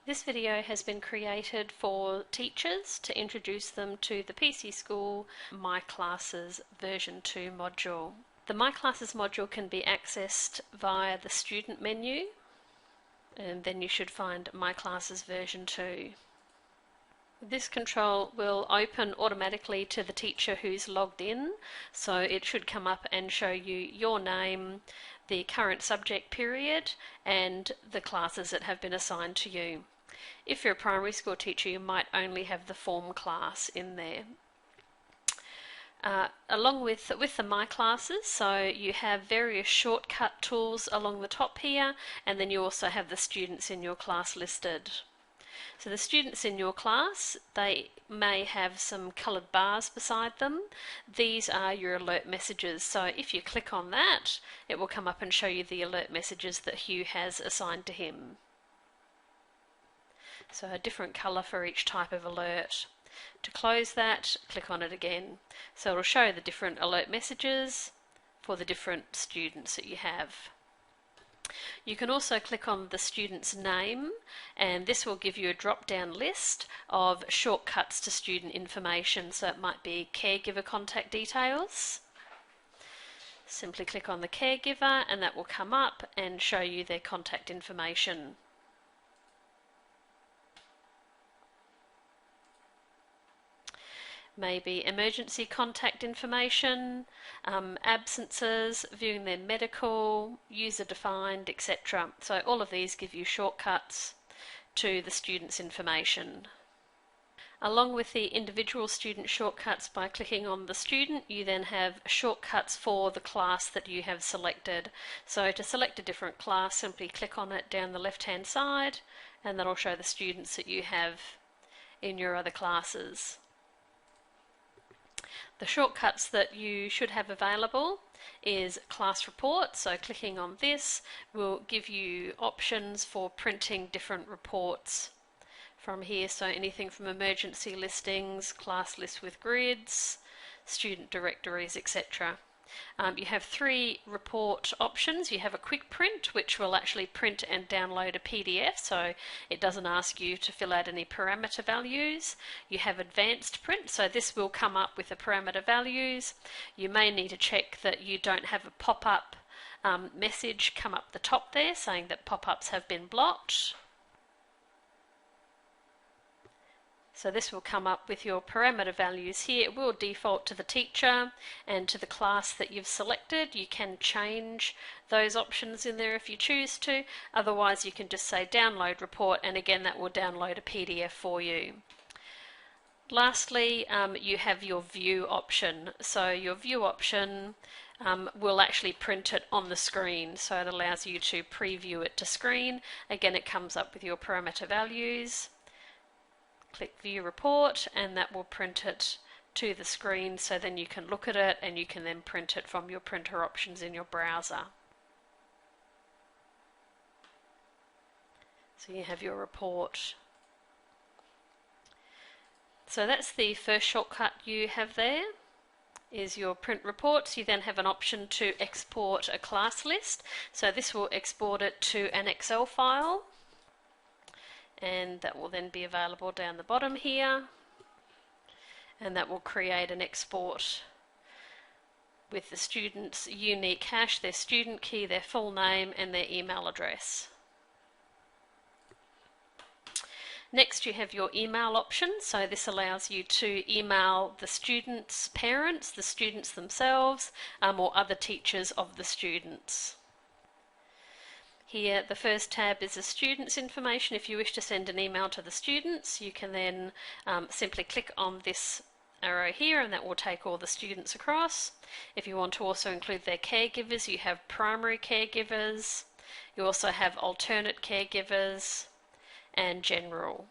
This video has been created for teachers to introduce them to the PCSchool My Classes version 2 module. The My Classes module can be accessed via the student menu, and then you should find My Classes version 2. This control will open automatically to the teacher who's logged in, so it should come up and show you your name, the current subject period, and the classes that have been assigned to you. If you're a primary school teacher, you might only have the form class in there. Along with the My Classes, so you have various shortcut tools along the top here, and then you also have the students in your class listed. So the students in your class, they may have some coloured bars beside them. These are your alert messages, so if you click on that, it will come up and show you the alert messages that Hugh has assigned to him. So a different colour for each type of alert. To close that, click on it again. So it'll show the different alert messages for the different students that you have. You can also click on the student's name, and this will give you a drop-down list of shortcuts to student information. So it might be caregiver contact details. Simply click on the caregiver and that will come up and show you their contact information. Maybe emergency contact information, absences, viewing their medical, user defined, etc. So all of these give you shortcuts to the student's information. Along with the individual student shortcuts, by clicking on the student, you then have shortcuts for the class that you have selected. So to select a different class, simply click on it down the left-hand side, and that'll show the students that you have in your other classes. The shortcuts that you should have available is class report, so clicking on this will give you options for printing different reports from here, so anything from emergency listings, class lists with grids, student directories, etc. You have three report options. You have a quick print, which will actually print and download a PDF, so it doesn't ask you to fill out any parameter values. You have advanced print, so this will come up with the parameter values. You may need to check that you don't have a pop-up message come up the top there saying that pop-ups have been blocked. So this will come up with your parameter values here. It will default to the teacher and to the class that you've selected. You can change those options in there if you choose to. Otherwise you can just say download report, and again that will download a PDF for you. Lastly, you have your view option. So your view option will actually print it on the screen, so it allows you to preview it to screen. Again, it comes up with your parameter values. Click view report and that will print it to the screen, so then you can look at it and you can then print it from your printer options in your browser. So you have your report. So that's the first shortcut you have there, is your print reports. You then have an option to export a class list, so this will export it to an Excel file, and that will then be available down the bottom here, and that will create an export with the student's unique hash, their student key, their full name and their email address. Next you have your email option, so this allows you to email the students' parents, the students themselves, or other teachers of the students. Here the first tab is the students' information. If you wish to send an email to the students, you can then simply click on this arrow here and that will take all the students across. If you want to also include their caregivers, you have primary caregivers, you also have alternate caregivers and general.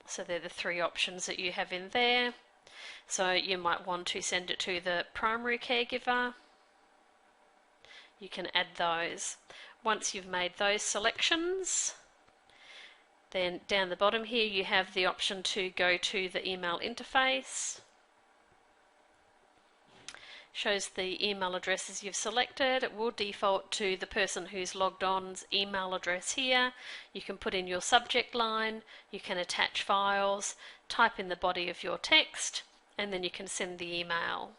So they're the three options that you have in there. So you might want to send it to the primary caregiver. You can add those. Once you've made those selections, then down the bottom here you have the option to go to the email interface. Shows the email addresses you've selected. It will default to the person who's logged on's email address here. You can put in your subject line, you can attach files, type in the body of your text, and then you can send the email.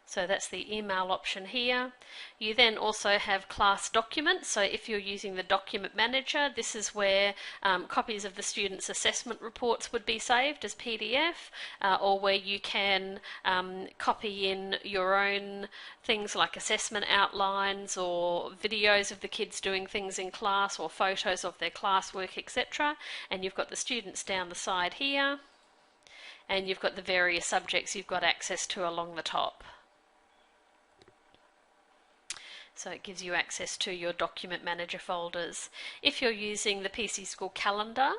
So that's the email option here. You then also have class documents. So if you're using the document manager, this is where copies of the students' assessment reports would be saved as PDF, or where you can copy in your own things like assessment outlines or videos of the kids doing things in class or photos of their classwork, etc. And you've got the students down the side here, and you've got the various subjects you've got access to along the top. So it gives you access to your document manager folders. If you're using the PCSchool calendar,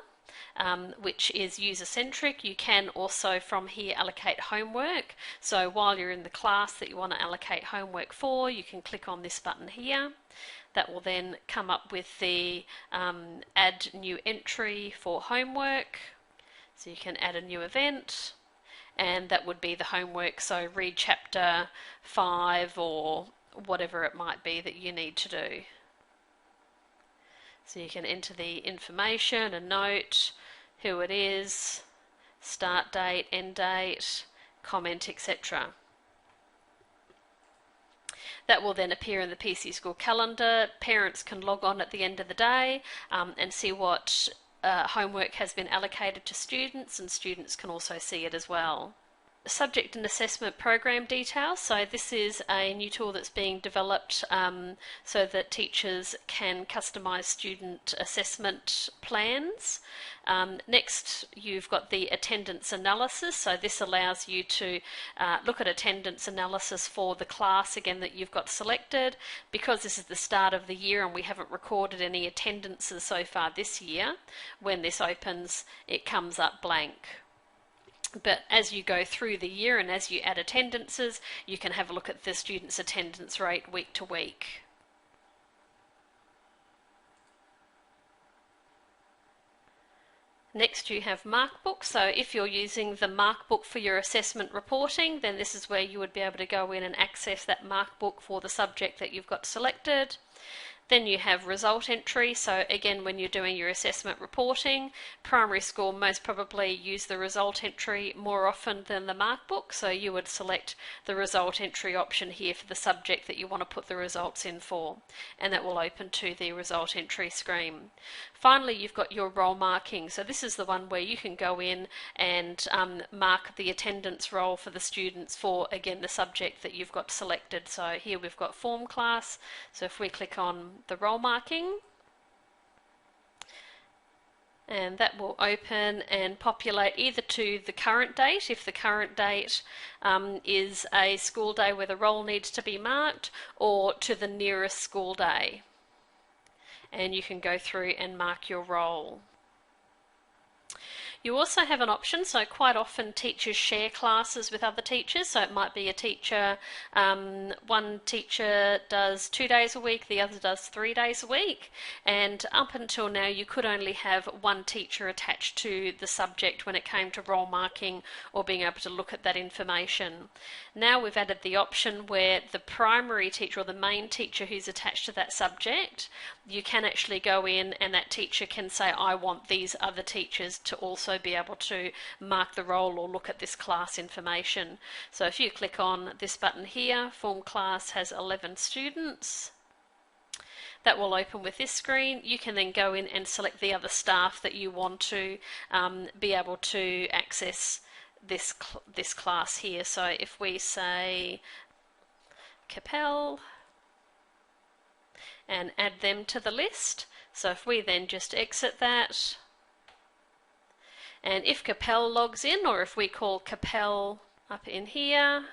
which is user-centric, you can also from here allocate homework. So while you're in the class that you want to allocate homework for, you can click on this button here. That will then come up with the add new entry for homework. So you can add a new event, and that would be the homework. So read chapter 5 or whatever it might be that you need to do. So you can enter the information, a note, who it is, start date, end date, comment, etc. That will then appear in the PCSchool calendar. Parents can log on at the end of the day and see what homework has been allocated to students, and students can also see it as well. Subject and assessment program details. So this is a new tool that's being developed so that teachers can customize student assessment plans. Next, you've got the attendance analysis. So this allows you to look at attendance analysis for the class again that you've got selected. Because this is the start of the year and we haven't recorded any attendances so far this year, when this opens it comes up blank. But as you go through the year and as you add attendances, you can have a look at the students' attendance rate week to week. Next you have Markbook. So if you're using the Markbook for your assessment reporting, then this is where you would be able to go in and access that Markbook for the subject that you've got selected. Then you have result entry. So again, when you're doing your assessment reporting, primary school most probably use the result entry more often than the Markbook. So you would select the result entry option here for the subject that you want to put the results in for, and that will open to the result entry screen. Finally, you've got your roll marking. So this is the one where you can go in and mark the attendance roll for the students for, again, the subject that you've got selected. So here we've got form class. So if we click on the roll marking, and that will open and populate either to the current date, if the current date is a school day where the roll needs to be marked, or to the nearest school day. And you can go through and mark your roll. You also have an option, so quite often teachers share classes with other teachers, so it might be a teacher, one teacher does 2 days a week, the other does 3 days a week, and up until now you could only have one teacher attached to the subject when it came to roll marking or being able to look at that information. Now we've added the option where the primary teacher or the main teacher who's attached to that subject, you can actually go in and that teacher can say, I want these other teachers to also be able to mark the roll or look at this class information. So if you click on this button here, form class has 11 students. That will open with this screen. You can then go in and select the other staff that you want to be able to access this class here. So if we say Capel and add them to the list, so if we then just exit that, and if Capel logs in, or if we call Capel up in here,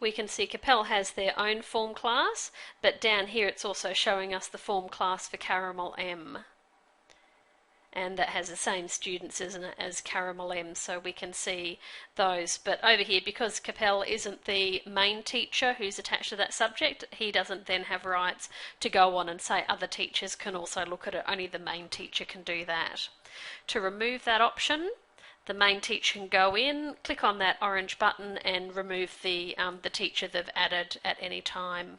we can see Capel has their own form class, but down here it's also showing us the form class for Caramel M. and that has the same students as Caramel M, so we can see those. But over here, because Capel isn't the main teacher who's attached to that subject, he doesn't then have rights to go on and say other teachers can also look at it. Only the main teacher can do that. To remove that option, the main teacher can go in, click on that orange button and remove the teacher they've added at any time.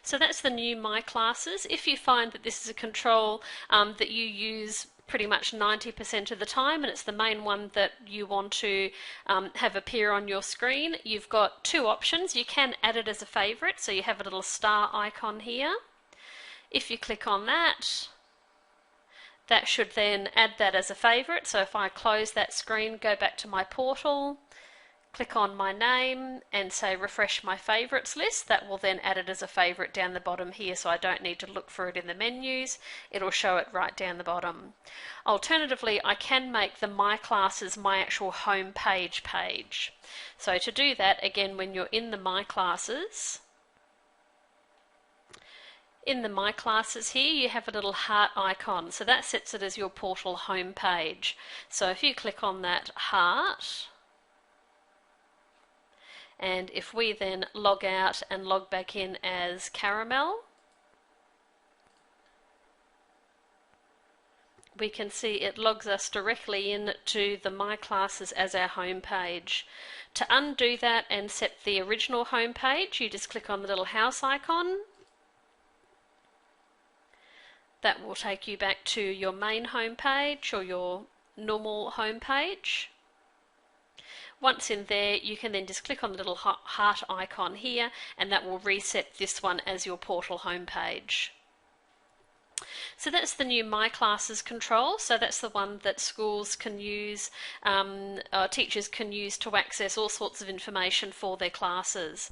So that's the new My Classes. If you find that this is a control that you use pretty much 90% of the time and it's the main one that you want to have appear on your screen, you've got two options. You can add it as a favourite, so you have a little star icon here. If you click on that, that should then add that as a favourite. So if I close that screen, go back to my portal, click on my name and say refresh my favourites list, that will then add it as a favourite down the bottom here, so I don't need to look for it in the menus. It'll show it right down the bottom. Alternatively, I can make the My Classes my actual home page. So to do that, again, when you're in the My Classes, in the My Classes here, you have a little heart icon, so that sets it as your portal home page. So if you click on that heart, and if we then log out and log back in as Caramel, we can see it logs us directly in to the My Classes as our home page. To undo that and set the original home page, you just click on the little house icon. That will take you back to your main home page or your normal home page. Once in there, you can then just click on the little heart icon here, and that will reset this one as your portal home page. So that's the new My Classes control. So that's the one that schools can use, teachers can use to access all sorts of information for their classes.